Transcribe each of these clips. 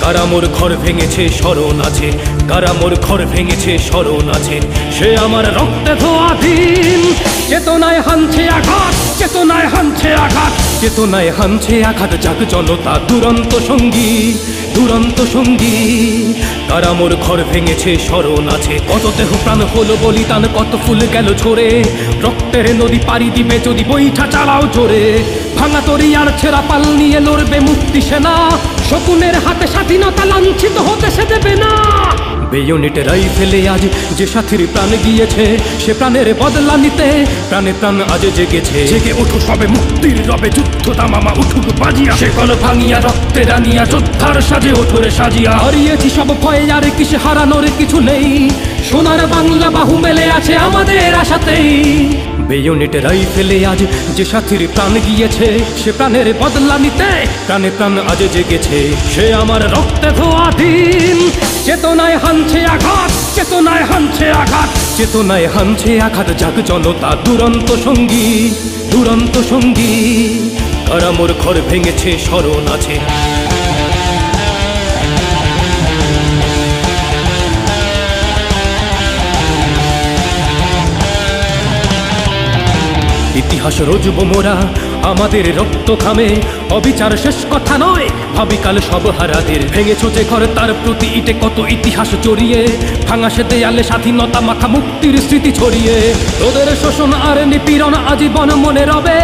কারা মোর ঘর ভেঙেছে স্মরণ আছে, কারা মোর ঘর ভেঙেছে স্মরণ আছে। সে আমার রক্তে ধোয়া দিন, চেতনায় হানছে আঘাত, চেতনায় হানছে আঘাত, চেতনায় হানছে আঘাত। জাগ জনতা দুরন্ত সঙ্গী, দুরন্ত সঙ্গী। কারা মোর ঘর ভেঙেছে স্মরণ আছে, কত দেহ প্রাণ হলো বলিদান, কত ফুল গেল ঝরে। রক্তের নদী পাড়ি দিবে যদি বৈঠা চালাও জোরে। ভাঙা তরি আর ছেঁড়া পাল নিয়ে লড়বে মুক্তি সেনা, শকুনের হাতে স্বাধীনতা লাঞ্ছিত হতে সে দেবে না। বেয়োনেটে রাইফেলে আজ যে সাথীর প্রাণ গিয়েছে, সে প্রাণের বদলা নিতে প্রাণে প্রাণ আজ জেগেছে। জেগে ওঠো সবে মুক্তির রবে, যুদ্ধ তামামা উঠুক বাজিয়া। সে কল ভাঙিয়া রক্তে রানিয়া যোদ্ধার সাজে ওঠরে সাজিয়া। হারিয়েছি সব ভয়ে আর কিসে হারানোর কিছু নেই, সোনার বাংলা বাহু মেলে আছে আমাদের আশাতেই। বেয়োনেটে রাইফেলে আজ যে সাথীর প্রাণ গিয়েছে, সে প্রাণের বদলা নিতে প্রাণে প্রাণ আজ জেগেছে। সে আমার রক্তে ধোয়া দিন, চেতনায় হানছে আঘাত, চেতনায় হানছে আঘাত, চেতনায় হানছে আঘাত। জাগ জনতা দুরন্ত সঙ্গী, দুরন্ত সঙ্গী। কারা মোর ঘর ভেঙেছে স্মরণ আছে। ইতিহাস রজব মোরা আমাদের রক্ত খামে, অবিচার শেষ কথা নয় ভাবিকাল সব হারাদের। ভেঙেছ যে ঘর তার প্রতি ইটে কত ইতিহাস জড়িয়ে, ভাঙা সে দেয়ালে স্বাধীনতা মাখা মুক্তির স্মৃতি ছড়িয়ে। তোদের শোষণ আর নিপীড়ন আজীবন মনে রবে,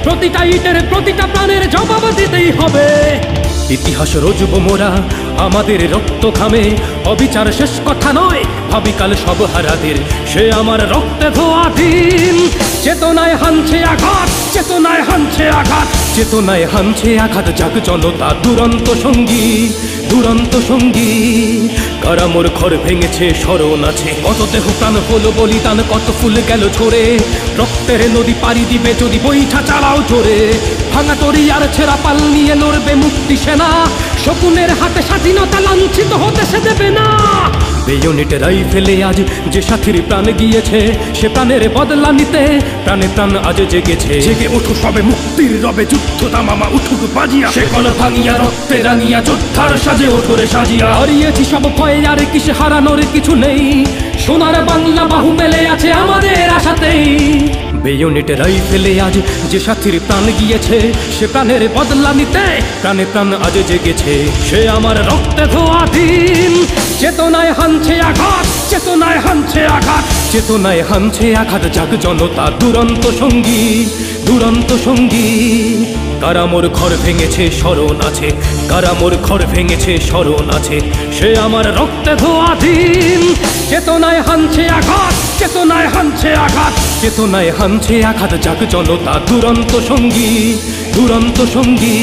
প্রতিটা ইটের প্রতিটা প্রাণের জবাব দিতেই হবে। ইতিহাস রজব মোরা আমাদের রক্ত খামে, অবিচার শেষ কথা নয় ভাবিকাল সব হারাদের। সে আমার রক্তে ধোয়া দিন, চেতনায় হানছে আঘাত, চেতনায় হানছে আঘাত, চেতনায় হানছে আঘাত। জাগ জনতা দুরন্ত সঙ্গী, দুরন্ত সঙ্গী। কারা মোর ঘর ভেঙেছে স্মরণ আছে, কত দেহ প্রাণ হলো বলিদান, কত ফুল গেল ঝরে। রক্তের নদী পাড়ি দিবে যদি বৈঠা চালাও জোরে। ভাঙা তরি আর ছেঁড়া পাল নিয়ে লড়বে মুক্তি সেনা, শকুনের হাতে স্বাধীনতা লাঞ্ছিত হতে সে দেবে না। বেয়োনেটে রাইফেলে আজ যে সাথীর প্রাণ গিয়েছে, সে প্রাণের বদলা নিতে প্রাণে প্রাণ আজ জেগেছে। জেগে ওঠো সবে মুক্তির রবে, যুদ্ধ তামামা উঠুক বাজিয়া। সে কল ভাঙিয়া রক্তে রানিয়া যোদ্ধার সাজে ওঠরে সাজিয়া। হারিয়েছি সব ভয়ে আর কিসে হারানোর কিছু নেই, সোনার বাংলা বাহু মেলে আছে আমাদের আশাতেই। বেয়োনেটে রাইফেলে আজ যে সাথীর প্রাণ গিয়েছে, সে প্রাণের বদলা নিতে প্রাণে প্রাণ আজ জেগেছে। সে আমার রক্তে ধোয়া দিন, চেতনায় হানছে আঘাত, চেতনায় হানছে আঘাত, চেতনায় হানছে আঘাত। জাগ জনতা দুরন্ত সঙ্গী, দুরন্ত সঙ্গী। কারা মোর ঘর ভেঙেছে স্মরণ আছে, কারা মোর ঘর ভেঙেছে স্মরণ আছে। সে আমার রক্তে ধোয়া দিন, চেতনায় হানছে আঘাত, চেতনায় হানছে আঘাত, চেতনায় হানছে আঘাত। জাগ জনতা দুরন্ত সঙ্গী, দুরন্ত সঙ্গী।